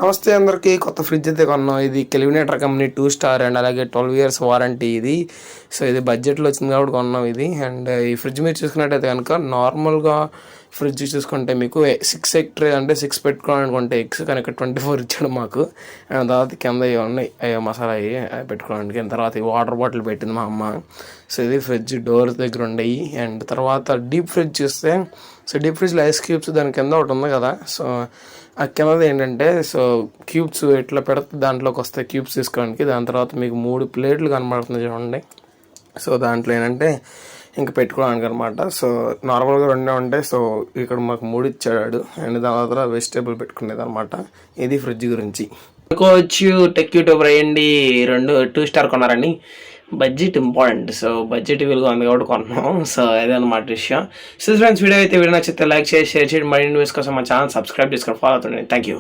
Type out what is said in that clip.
నమస్తే అందరికీ. కొత్త ఫ్రిడ్జ్ అయితే కొన్నాం. ఇది కెల్వినేటర్ కంపెనీ 2 స్టార్ అండ్ అలాగే 12 ఇయర్స్ వారంటీ ఇది. సో ఇది బడ్జెట్లో వచ్చింది కాబట్టి కొన్నాం ఇది. అండ్ ఈ ఫ్రిడ్జ్ మీరు చూసుకున్నట్టయితే కనుక నార్మల్గా ఫ్రిడ్జ్ చూసుకుంటే మీకు 6 ఎగ్ ట్రే అంటే 6 పెట్టుకోవాలనుకుంటే ఎగ్స్, కానీ ఇక్కడ 24 ఇచ్చాడు మాకు. అండ్ తర్వాత కింద ఇవి ఉన్నాయి మసాలా అవి పెట్టుకోవడానికి. అండ్ తర్వాత ఈ వాటర్ బాటిల్ పెట్టింది మా అమ్మ. సో ఇది ఫ్రిడ్జ్ డోర్ దగ్గర ఉండేవి. అండ్ తర్వాత డీప్ ఫ్రిడ్జ్ చూస్తే, సో డీప్ ఫ్రిడ్జ్లో ఐస్ క్యూబ్స్ దాని కింద ఒకటి ఉంది కదా. సో ఆ కిందది ఏంటంటే, సో క్యూబ్స్ ఇట్లా పెడితే దాంట్లోకి వస్తాయి క్యూబ్స్ తీసుకోవడానికి. దాని తర్వాత మీకు 3 ప్లేట్లు కనబడుతుంది చూడండి. సో దాంట్లో ఏంటంటే ఇంకా పెట్టుకోవడానికి అనమాట. సో నార్మల్గా 2 ఉంటాయి. సో ఇక్కడ మాకు 3 ఇచ్చాడు. అండ్ దాని తర్వాత వెజిటేబుల్ పెట్టుకునేది అనమాట. ఇది ఫ్రిడ్జ్ గురించి. అనుకోవచ్చు టెక్ యూట్యూబర్ అయ్యండి 2 స్టార్ కొన్నారని. Budget important. సో బడ్జెట్ విలువ ఉంది కాబట్టి కొన్నాం. సో అదనమాట విషయం. సో ఫ్రెండ్స్, వీడియో నచ్చితే లైక్ చేసి షేర్ చేయండి. మరిన్ని న్యూస్ కోసం మా ఛానల్ సబ్స్క్రైబ్ చేసుకొని ఫాలో అవుతుండండి. Thank you.